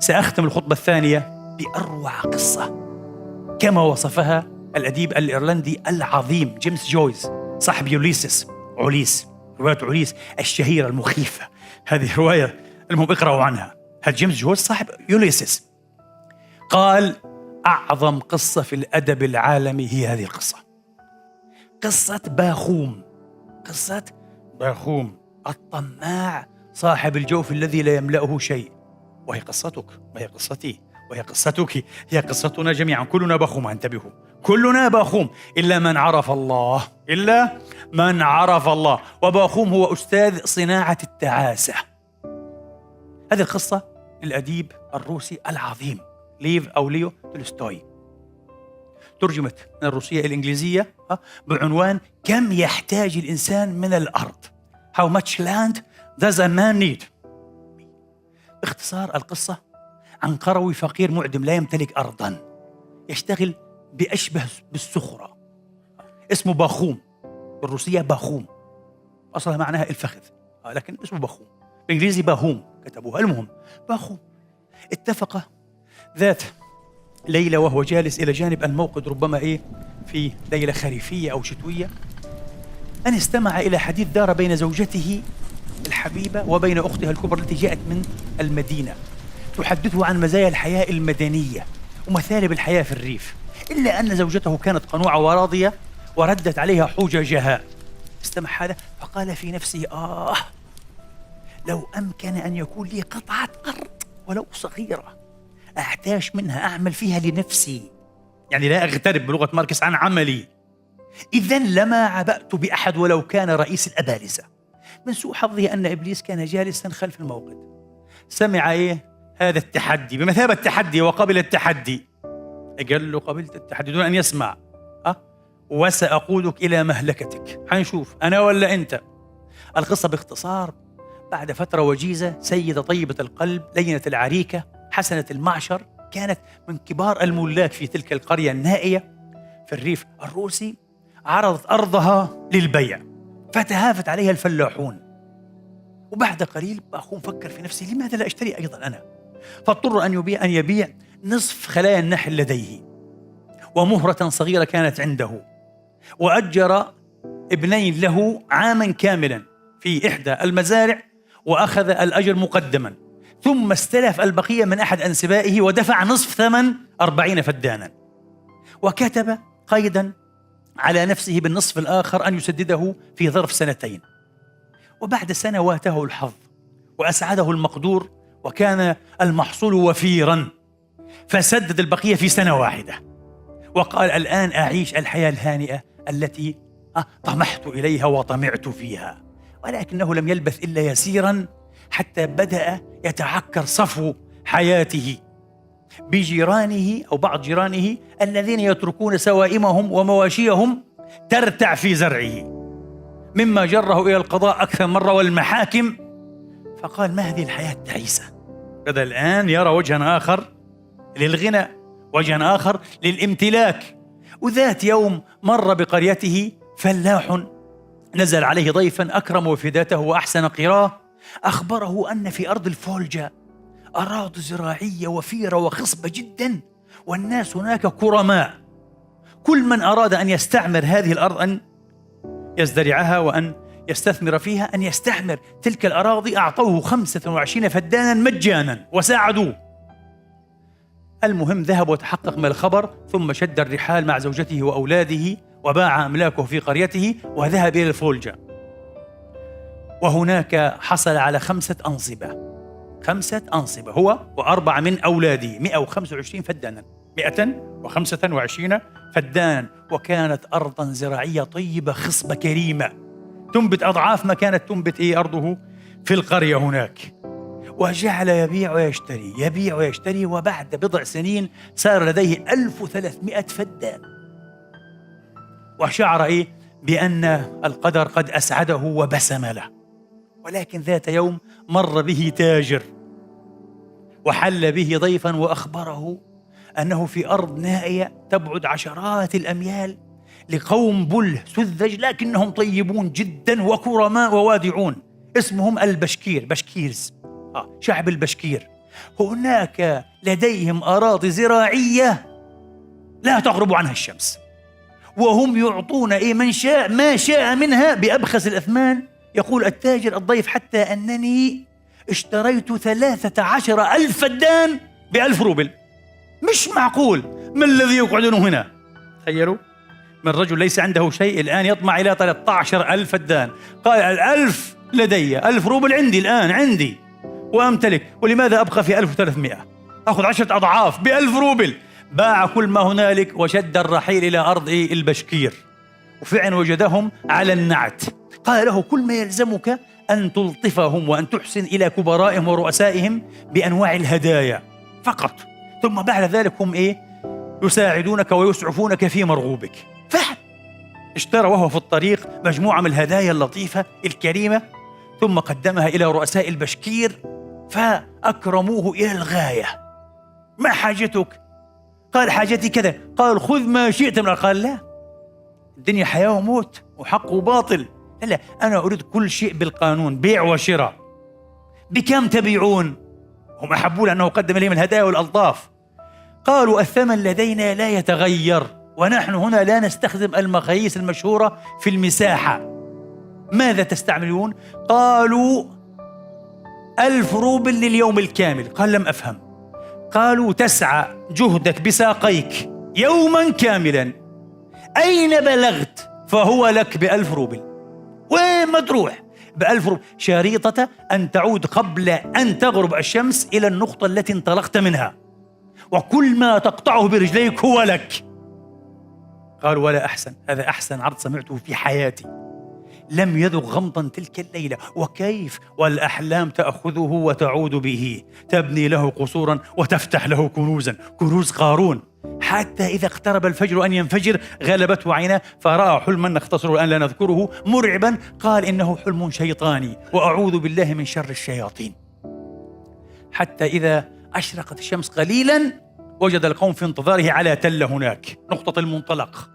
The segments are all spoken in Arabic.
سأختم الخطبة الثانية بأروع قصة كما وصفها الأديب الإيرلندي العظيم جيمس جويس صاحب يوليسس، رواية عليس الشهيرة المخيفة. هذه رواية المهم اقرأوا عنها. هذا جيمس جويس صاحب يوليسس قال: أعظم قصة في الأدب العالمي هي هذه القصة، قصة باخوم الطماع صاحب الجوف الذي لا يملأه شيء. وهي قصتك وهي قصتي وهي قصتك، هي قصتنا جميعا. كلنا باخوم، انتبهوا، كلنا باخوم إلا من عرف الله. وباخوم هو أستاذ صناعة التعاسة. هذه القصة للأديب الروسي العظيم ليو تولستوي، ترجمت من الروسية إلى الإنجليزية بعنوان كم يحتاج الإنسان من الأرض. How much land does a man need؟ باختصار القصة عن قروي فقير معدم لا يمتلك أرضا، يشتغل بأشبه بالسخرة، اسمه باخوم، بالروسية باخوم، أصلها معناها الفخذ لكن اسمه باخوم، بالإنجليزي باهوم كتبوها. المهم باخوم اتفق ذات ليلة وهو جالس إلى جانب الموقد، ربما في ليلة خريفية أو شتوية، أن استمع إلى حديث دار بين زوجته الحبيبة وبين أختها الكبرى التي جاءت من المدينة، تحدثه عن مزايا الحياة المدنية ومثالب الحياة في الريف، إلا أن زوجته كانت قنوعة وراضية وردت عليها حججها. استمع هذا فقال في نفسه: لو أمكن أن يكون لي قطعة أرض ولو صغيرة أحتاج منها أعمل فيها لنفسي، يعني لا أغترب بلغة ماركس عن عملي، إذن لما عبأت بأحد ولو كان رئيس الأبالسة. من سوء حظه أن إبليس كان جالسا خلف الموقد، سمع هذا التحدي بمثابة التحدي وقبل التحدي. قال له: قبلت التحدي دون أن يسمع. وسأقودك إلى مهلكتك، حنشوف أنا ولا أنت. القصة باختصار: بعد فترة وجيزة، سيدة طيبة القلب لينة العريكة حسنة المعشر، كانت من كبار الملاك في تلك القرية النائية في الريف الروسي، عرضت أرضها للبيع، فتهافت عليها الفلاحون. وبعد قليل أخوه فكر في نفسه: لماذا لا أشتري أيضا أنا؟ فاضطر أن يبيع نصف خلايا النحل لديه ومهرة صغيرة كانت عنده، وأجر ابنين له عاما كاملا في إحدى المزارع وأخذ الأجر مقدما، ثم استلف البقية من أحد أنسبائه ودفع نصف ثمن 40 فدانا، وكتب قيدا على نفسه بالنصف الآخر أن يسدده في ظرف 2 سنين. وبعد سنة واته الحظ وأسعده المقدور، وكان المحصول وفيرا، فسدد البقية في 1 سنة، وقال: الآن أعيش الحياة الهانئة التي طمحت إليها وطمعت فيها. ولكنه لم يلبث إلا يسيرا حتى بدأ يتعكر صفو حياته بجيرانه أو بعض جيرانه الذين يتركون سوائمهم ومواشيهم ترتع في زرعه، مما جره إلى القضاء أكثر مرة والمحاكم. فقال: ما هذه الحياة التعيسة؟ بدأ الآن يرى وجها آخر للغنى، وجها آخر للامتلاك. وذات يوم مر بقريته فلاح نزل عليه ضيفا أكرم وفداته وأحسن قراه، أخبره أن في أرض الفولجا أراضي زراعية وفيرة وخصبة جدا، والناس هناك كرماء، كل من أراد أن يستعمر هذه الأرض أن يزدرعها وأن يستثمر فيها أن يستعمر تلك الأراضي، أعطوه 25 فدانا مجانا وساعدوه. المهم ذهب وتحقق من الخبر، ثم شد الرحال مع زوجته وأولاده وباع أملاكه في قريته وذهب إلى الفولجا، وهناك حصل على 5 أنصبة هو و4 من أولاده، 125 فدانا، 125 فدانا. وكانت أرضا زراعية طيبة خصبة كريمة تنبت أضعاف ما كانت تنبت أرضه في القرية هناك. وجعل يبيع ويشتري، وبعد بضع سنين صار لديه 1300 فدان، وشعر بأن القدر قد أسعده وبسم له. ولكن ذات يوم مر به تاجر وحل به ضيفا وأخبره أنه في أرض نائية تبعد عشرات الأميال لقوم بله سذج، لكنهم طيبون جدا وكرماء ووادعون، اسمهم البشكيرز، شعب البشكير. هناك لديهم أراضي زراعية لا تغرب عنها الشمس، وهم يعطون من شاء ما شاء منها بأبخس الأثمان. يقول التاجر الضيف حتى أنني اشتريت 13,000 فدان ب1,000 روبل. مش معقول، ما الذي يقعدون هنا؟ تخيلوا، من رجل ليس عنده شيء الآن يطمع إلى 13,000 فدان. قال 1,000 لدي، 1,000 روبل عندي الآن، عندي وأمتلك، ولماذا أبقى في 1,300؟ أخذ 10 أضعاف ب1,000 روبل. باع كل ما هنالك وشد الرحيل إلى أرض البشكير، وفعلا وجدهم على النعت. قال له كل ما يلزمك أن تلطفهم وأن تحسن إلى كبرائهم ورؤسائهم بأنواع الهدايا فقط، ثم بعد ذلك هم يساعدونك ويسعفونك في مرغوبك. فعلا اشترى وهو في الطريق مجموعة من الهدايا اللطيفة الكريمة، ثم قدمها إلى رؤساء البشكير فأكرموه إلى الغاية. ما حاجتك؟ قال حاجتي كذا. قال خذ ما شئت من. قال لا، الدنيا حياة وموت وحق وباطل. لا، أنا أريد كل شيء بالقانون، بيع وشراء. بكم تبيعون؟ هم أحبوا لأنه قدم لهم الهدايا والألطاف. قالوا الثمن لدينا لا يتغير، ونحن هنا لا نستخدم المقاييس المشهورة في المساحة. ماذا تستعملون؟ قالوا 1,000 روبل لليوم الكامل. قال لم أفهم. قالوا تسعى جهدك بساقيك يوما كاملا، أين بلغت فهو لك ب1,000 روبل. وين ما تروح ب1,000 روبل، شريطة أن تعود قبل أن تغرب الشمس إلى النقطة التي انطلقت منها، وكل ما تقطعه برجليك هو لك. قالوا ولا أحسن، هذا أحسن عرض سمعته في حياتي. لم يذق غمضا تلك الليلة. وكيف؟ والأحلام تأخذه وتعود به، تبني له قصورا وتفتح له كنوزا، كنوز قارون. حتى إذا اقترب الفجر أن ينفجر غلبته عيناه، فرأى حلما نختصره الآن لا نذكره مرعبا. قال إنه حلم شيطاني وأعوذ بالله من شر الشياطين. حتى إذا أشرقت الشمس قليلا وجد القوم في انتظاره على تل هناك نقطة المنطلق،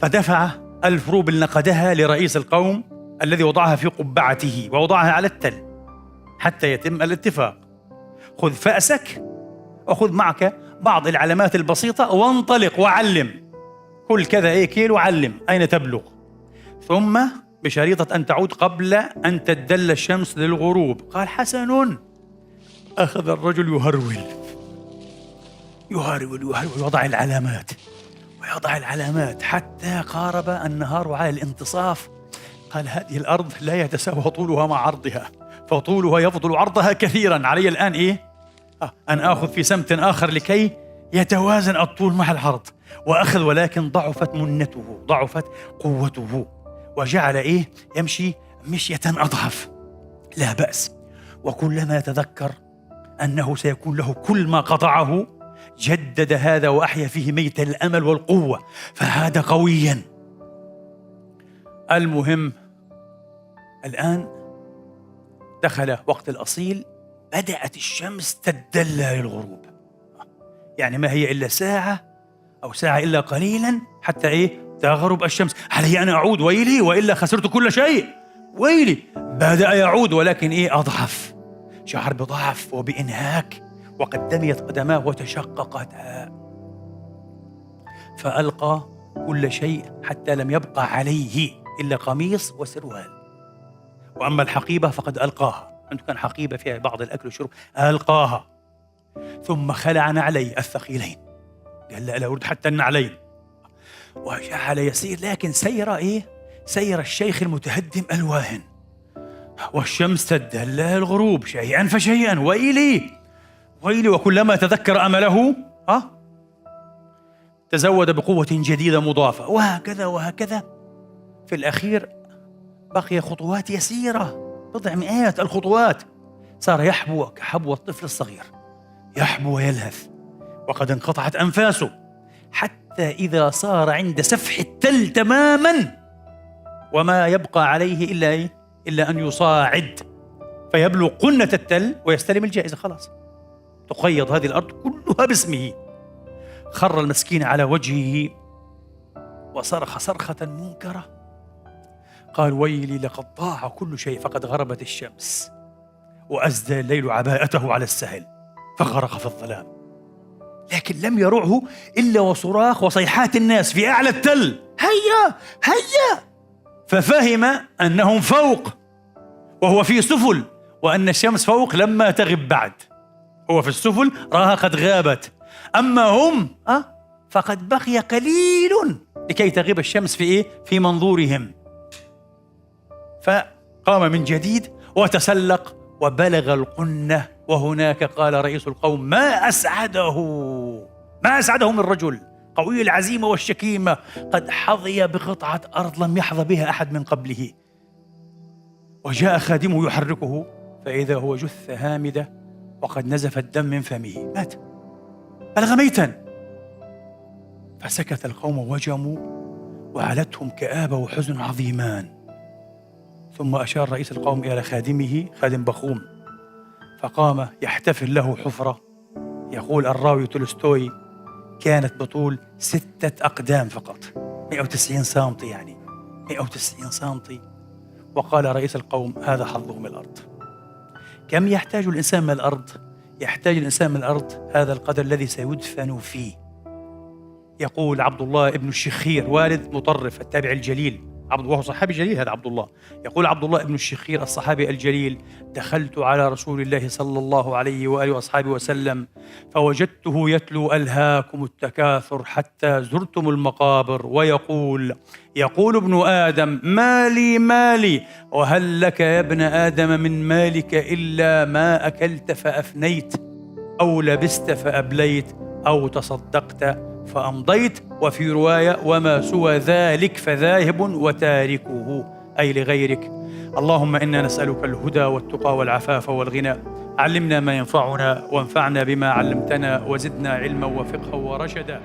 فدفع 1,000 روبل نقدها لرئيس القوم الذي وضعها في قبعته ووضعها على التل حتى يتم الاتفاق. خذ فأسك وخذ معك بعض العلامات البسيطة وانطلق وعلم كل كذا كيلو، علم أين تبلغ، ثم بشريطة أن تعود قبل أن تدل الشمس للغروب. قال حسن. أخذ الرجل يهرول ويضع العلامات حتى قارب النهار على الانتصاف. قال هذه الأرض لا يتساوى طولها مع عرضها، فطولها يفضل عرضها كثيرا. علي الآن أن آخذ في سمت آخر لكي يتوازن الطول مع العرض. وأخذ، ولكن ضعفت منته، ضعفت قوته، وجعل يمشي مشية أضعف. لا بأس. وكلما تذكر أنه سيكون له كل ما قطعه جدد هذا وأحيا فيه ميت الأمل والقوة، فعاد قويا. المهم الآن دخل وقت الأصيل، بدأت الشمس تدلى للغروب. يعني ما هي إلا ساعة أو ساعة إلا قليلا حتى تغرب الشمس. علي أن أعود، ويلي وإلا خسرت كل شيء، ويلي. بدأ يعود ولكن أضعف، شعر بضعف وبإنهاك، وقد دميت قدماه وتشققتا، فألقى كل شيء حتى لم يبقى عليه إلا قميص وسروال. وأما الحقيبة فقد ألقاها، عنده كان حقيبة فيها بعض الأكل والشرب، ألقاها. ثم خلع نعليه الثقيلين، قال لا أريد حتى النعلين، وجعل يسير. لكن سير الشيخ المتهدم الواهن، والشمس تدلى الغروب شيئا فشيئا. ويلي. وكلما تذكر أمله تزود بقوة جديدة مضافة، وهكذا. في الأخير بقي خطوات يسيرة، بضع مئات الخطوات. صار يحبو كحبو الطفل الصغير، يحبو ويلهث، وقد انقطعت أنفاسه، حتى إذا صار عند سفح التل تماما، وما يبقى عليه إلا أن يصاعد فيبلغ قنة التل ويستلم الجائزة. خلاص تقيض هذه الأرض كلها باسمه. خر المسكين على وجهه وصرخ صرخة منكرة، قال ويلي لقد ضاع كل شيء، فقد غربت الشمس وأسدى الليل عباءته على السهل فغرق في الظلام. لكن لم يرعه إلا وصراخ وصيحات الناس في أعلى التل: هيا هيا! ففهم أنهم فوق وهو في سفل، وأن الشمس فوق لما تغب بعد. هو في السفل راها قد غابت، أما هم فقد بقي قليل لكي تغيب الشمس في منظورهم. فقام من جديد وتسلق وبلغ القنة، وهناك قال رئيس القوم: ما أسعده من رجل قوي العزيمة والشكيمة، قد حظي بقطعة أرض لم يحظ بها أحد من قبله. وجاء خادمه يحركه، فإذا هو جثة هامدة وقد نزف الدم من فمه، مات، بلغ ميتا. فسكت القوم وجموا، وعلتهم كآبة وحزن عظيمان. ثم أشار رئيس القوم إلى خادمه، خادم بخوم، فقام يحتفل له حفرة. يقول الراوي تولستوي: كانت بطول 6 أقدام فقط، 190 سنتي، يعني 190 سنتي. وقال رئيس القوم: هذا حظه من الأرض. كم يحتاج الإنسان من الأرض؟ يحتاج الإنسان من الأرض هذا القدر الذي سيدفن فيه. يقول عبد الله ابن الشخير والد مطرف التابع الجليل، وهو صحابي جليل هذا عبد الله، يقول عبد الله ابن الشخير الصحابي الجليل: دخلت على رسول الله صلى الله عليه وآله وأصحابه وسلم فوجدته يتلو: ألهاكم التكاثر حتى زرتم المقابر، ويقول: يقول ابن آدم: مالي مالي، وهل لك يا ابن آدم من مالك إلا ما أكلت فأفنيت، أو لبست فأبليت، أو تصدقت فأمضيت، وفي رواية: وما سوى ذلك فذاهب وتاركه، أي لغيرك. اللهم إنا نسألك الهدى والتقى والعفاف والغنى. علمنا ما ينفعنا وانفعنا بما علمتنا، وزدنا علما وفقها ورشدا.